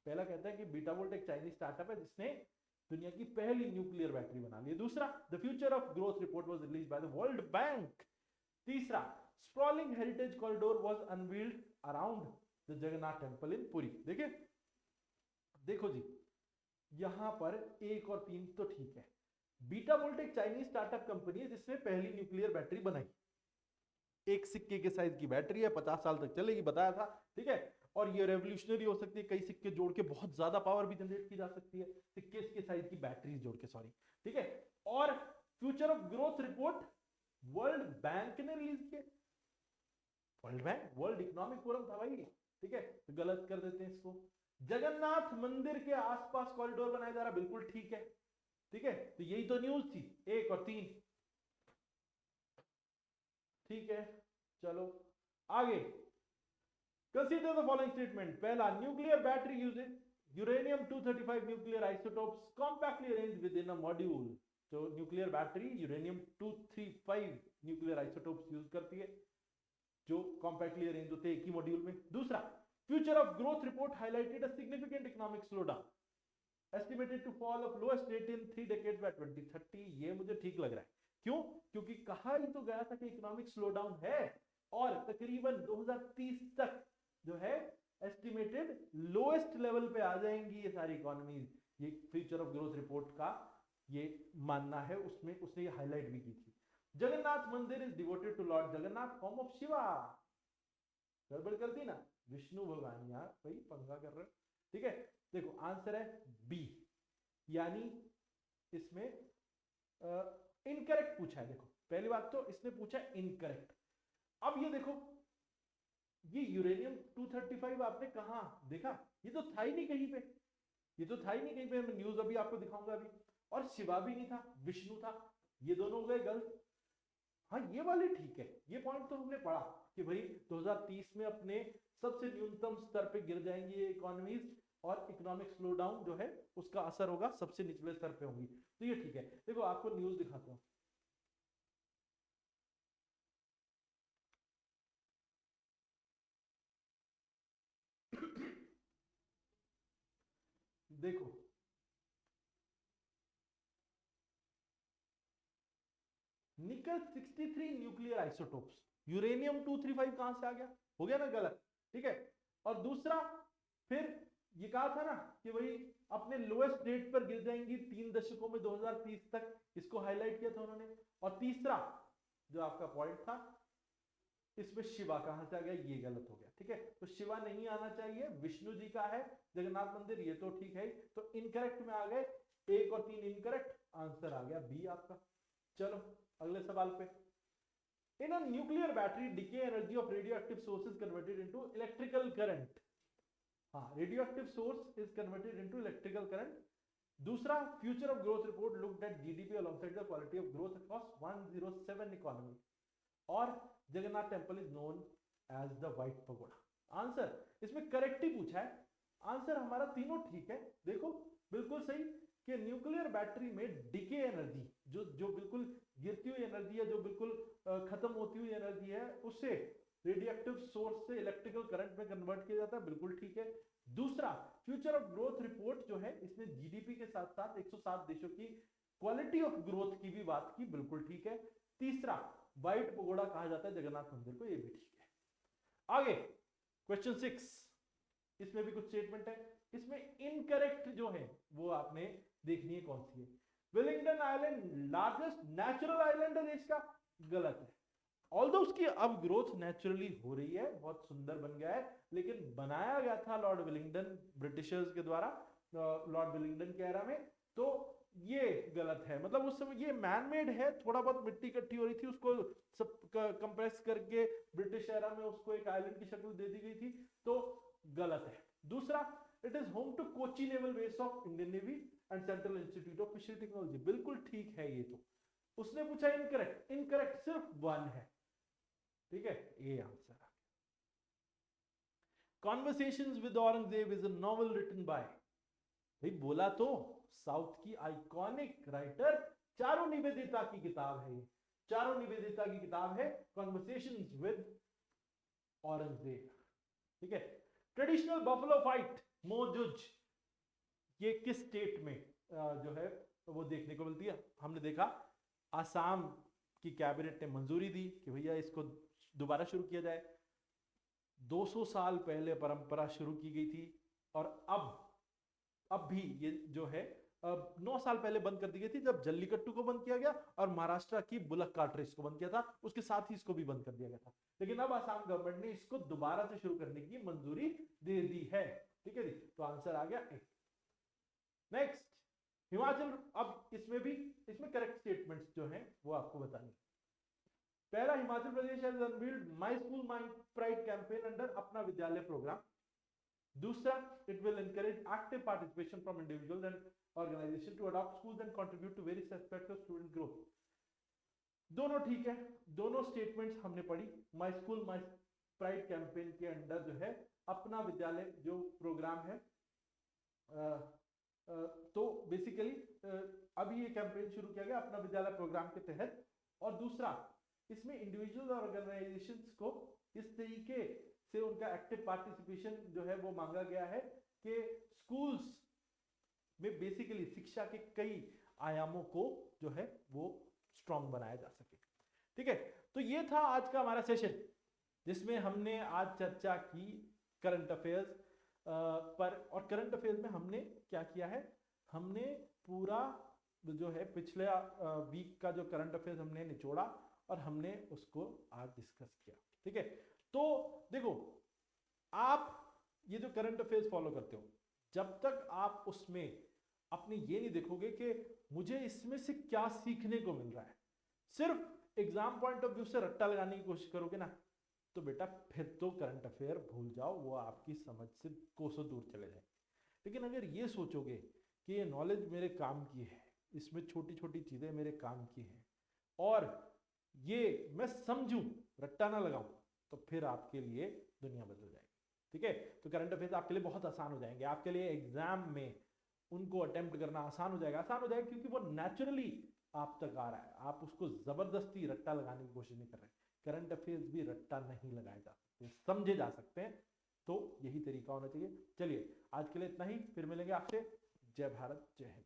Speaker 1: पहला कहता है कि बीटा वोल्ट एक चाइनीज स्टार्टअप है जिसने दुनिया की पहली न्यूक्लियर बैटरी बना ली। दूसरा, the future of growth report was released by the World Bank. तीसरा, sprawling heritage corridor was unveiled around the Jagannath temple in Puri. देखिए, देखो जी, यहां पर 1 और 3 तो ठीक है। बीटा वोल्ट एक चाइनीज स्टार्टअप कंपनी है जिसने पहली न्यूक्लियर बैटरी बनाई। एक सिक्के के साइज की बैटरी है, 50 साल तक चलेगी, बताया था। ठीक है, और ये रेवोल्यूशनरी हो सकती है, कई सिक्के जोड़ के बहुत ज्यादा पावर भी जनरेट की जा सकती है, सिक्के के साइज की बैटरी जोड़ के, सॉरी। ठीक है, और future of growth report world bank ने रिलीज किया। World bank, world economic forum था भाई। ठीक है, तो गलत कर देते हैं इसको। जगन्नाथ मंदिर के आसपास कॉरिडोर बनाया जा रहा, बिल्कुल ठीक है। ठीक है, तो यही तो न्यूज थी, 1 और 3। ठीक है, चलो आगे, कंसीडर द फॉलोइंग स्टेटमेंट। पहला, nuclear battery uses uranium 235 nuclear isotopes compactly arranged within a module. तो nuclear battery uranium 235 nuclear isotopes use करती है जो कॉम्पैक्टली अरेंज होते हैं एक ही मॉड्यूल में। दूसरा, future of growth report highlighted a significant economic slowdown estimated to fall of lowest rate in 3 decades by 2030। ये मुझे ठीक लग रहा है। क्यों? क्योंकि कहा ही तो गया था कि इकोनॉमिक स्लोडाउन है, और तकरीबन 2030 तक जो है एस्टिमेटेड लोएस्ट लेवल पे आ जाएंगी ये सारी इकोनॉमीज। ये फ्यूचर ऑफ ग्रोथ रिपोर्ट का ये मानना है, उसमें उसने ये हाईलाइट भी की थी। Jagannath mandir is devoted to lord Jagannath, form of Shiva. गड़बड़ कर दी ना, विष्णु भगवान, यार भाई पंगा कर रहे हो। ठीक है, देखो आंसर है बी, यानी इसमें इनकरेक्ट पूछा है। देखो, पहली बात तो इसने पूछा इनकरेक्ट। अब ये देखो, ये यूरेनियम 235 आपने कहा देखा? ये तो था ही नहीं कहीं पे, ये तो था ही नहीं कहीं पे। मैं न्यूज अभी आपको दिखाऊंगा अभी। और शिवा भी नहीं था, विष्णु था, ये दोनों हो गए गलत। हाँ, ये वाले ठीक है, ये पॉइंट तो हमने पढ़ा कि भाई 2030 में अपने सबसे न्यूनतम स्तर पे गिर जाएंगी ये इकोनॉमीज, और इकोनॉमिक स्लोडाउन जो है उसका असर होगा सबसे निचले स्तर पे होंगी। तो ये ठीक है। देखो आपको न्यूज दिखाता हूँ। देखो, निकल 63 न्यूक्लियर आइसोटोप्स, यूरेनियम 235 कहां से आ गया? हो गया ना गलत। ठीक है, और दूसरा, फिर ये कहा था ना कि भाई अपने लोएस्ट रेट पर गिर जाएंगी 3 दशकों में 2030 तक, इसको हाईलाइट किया था उन्होंने। और तीसरा जो आपका पॉइंट था, इसमें शिवा कहां से आ गया, ये गलत हो गया। ठीक है, तो शिवा नहीं आना चाहिए, विष्णु जी का है जगन्नाथ मंदिर, ये तो ठीक है। तो इनकरेक्ट में आ गए, 1 और 3 इनकरेक्ट, आंसर आ गया बी आपका। चलो अगले सवाल पे। In a nuclear battery decay energy of radioactive source is converted into electrical current. हाँ, radioactive source is converted into electrical current. दूसरा, future of growth report looked at GDP alongside the quality of growth across 107 economy. और Jagannath temple is known as the white pagoda. Answer इसमें correct ही पूछा है, answer हमारा तीनों ठीक है। देखो बिल्कुल सही कि न्यूक्लियर बैटरी में डिके एनर्जी, जो बिल्कुल गिरती हुई एनर्जी है, जो बिल्कुल खत्म होती हुई एनर्जी है, उससे रेडियोएक्टिव सोर्स से इलेक्ट्रिकल करंट में कन्वर्ट किया जाता है, बिल्कुल ठीक है। दूसरा, फ्यूचर ऑफ ग्रोथ रिपोर्ट जो है, इसने जीडीपी के साथ साथ 107 देशों की क्वालिटी ऑफ ग्रोथ की भी बात की, बिल्कुल ठीक है। तीसरा, व्हाइट पगोड़ा कहा जाता है जगन्नाथ मंदिर को, ये भी ठीक है। आगे क्वेश्चन 6, इसमें भी कुछ स्टेटमेंट है, इसमें इनकरेक्ट जो है वो आपने देखनी है कौन सी है। Wellington island largest natural island है देश का, गलत है। ऑल्दो उसकी अब ग्रोथ नेचुरली हो रही है, बहुत सुंदर बन गया है, लेकिन बनाया गया था लॉर्ड वेलिंगटन ब्रिटिशर्स के द्वारा, लॉर्ड वेलिंगटन के एरा में, तो ये गलत है। मतलब उस समय ये मैन मेड है, थोड़ा बहुत मिट्टी इकट्ठी हो रही थी, उसको सब कंप्रेस करके ब्रिटिश एरा में उसको एक आइलैंड की शक्ल दे दी गई थी, तो गलत है। दूसरा, it is home to Kochi naval base of Indian navy and central institute of fishery technology, बिल्कुल ठीक है ये तो। उसने पूछा इनकरेक्ट, इनकरेक्ट सिर्फ 1 है, ठीक है, ये आंसर है। Conversations with Aurangzeb is a novel written by, भाई बोला तो, साउथ की आइकॉनिक राइटर चारों निवेदिता की किताब है, चारों निवेदिता की किताब है कॉन्वर्सेशंस विद औरंगजेब। ठीक है, ट्रेडिशनल बफलो फाइट मोजुज, ये किस स्टेट में जो है वो देखने को मिलती है। हमने देखा आसाम की कैबिनेट ने मंजूरी दी कि भैया इसको दोबारा शुरू किया जाए। 200 साल पहले परंपरा शुरू की गई थी, और अब भी ये जो है 9 साल पहले बंद कर दी गई थी, जब जल्लीकट्टू को बंद किया गया और महाराष्ट्र की बुलक कार्ट रेस को बंद किया था, उसके साथ ही इसको भी बंद कर दिया गया था। लेकिन अब आसाम गवर्नमेंट ने इसको दोबारा से शुरू करने की मंजूरी दे दी है। ठीक है जी, तो आंसर आ गया ए। नेक्स्ट, हिमाचल, अब इसमें करेक्ट स्टेटमेंट्स जो हैं वो आपको बतानी। पहला, Himachal Pradesh has unveiled my school my pride campaign under Apna Vidyalaya programme. दूसरा, it will encourage active participation from individuals and organizations to adopt schools and contribute to various aspects of student growth। दोनों ठीक है, दोनों स्टेटमेंट्स हमने पढ़ी। My school my pride campaign के under जो है अपना विद्यालय जो प्रोग्राम है, तो बेसिकली अभी ये कैंपेन शुरू किया गया अपना विद्यालय प्रोग्राम के तहत। और दूसरा, इसमें इंडिविजुअल और ऑर्गेनाइजेशंस को इस तरीके से उनका एक्टिव पार्टिसिपेशन जो है वो मांगा गया है कि स्कूल्स में बेसिकली शिक्षा के कई आयामों को जो है वो स्ट्रॉन्ग बनाया जा सके। ठीक है, तो ये था आज का हमारा सेशन, जिसमें हमने आज चर्चा की करंट अफेयर्स पर। और करंट अफेयर्स में हमने क्या किया है, हमने पूरा जो है पिछले वीक का जो करंट अफेयर्स हमने निचोड़ा और हमने उसको आज डिस्कस किया। ठीक है, तो देखो, आप ये जो करंट अफेयर्स फॉलो करते हो, जब तक आप उसमें अपने ये नहीं देखोगे कि मुझे इसमें से क्या सीखने को मिल रहा है, सिर्फ एग्जाम पॉइंट ऑफ व्यू से रट्टा लगाने की कोशिश करोगे ना, तो बेटा फिर तो करंट अफेयर भूल जाओ, वो आपकी समझ से कोसों दूर चले जाए। लेकिन अगर ये सोचोगे कि ये नॉलेज मेरे काम की है, इसमें छोटी छोटी चीजें मेरे काम की हैं, और ये मैं समझूं, रट्टा ना लगाऊं, तो फिर आपके लिए दुनिया बदल जाएगी। ठीक है, तो करंट अफेयर्स आपके लिए बहुत आसान हो जाएंगे, आपके लिए एग्जाम में उनको अटेम्प्ट करना आसान हो जाएगा, क्योंकि वो नेचुरली आप तक आ रहा है, आप उसको जबरदस्ती रट्टा लगाने की कोशिश नहीं कर रहे। करंट अफेयर्स भी रट्टा नहीं लगाए जा सकते, समझे जा सकते हैं, तो यही तरीका होना चाहिए। चलिए आज के लिए इतना ही, फिर मिलेंगे आपसे। जय भारत, जय हिंद।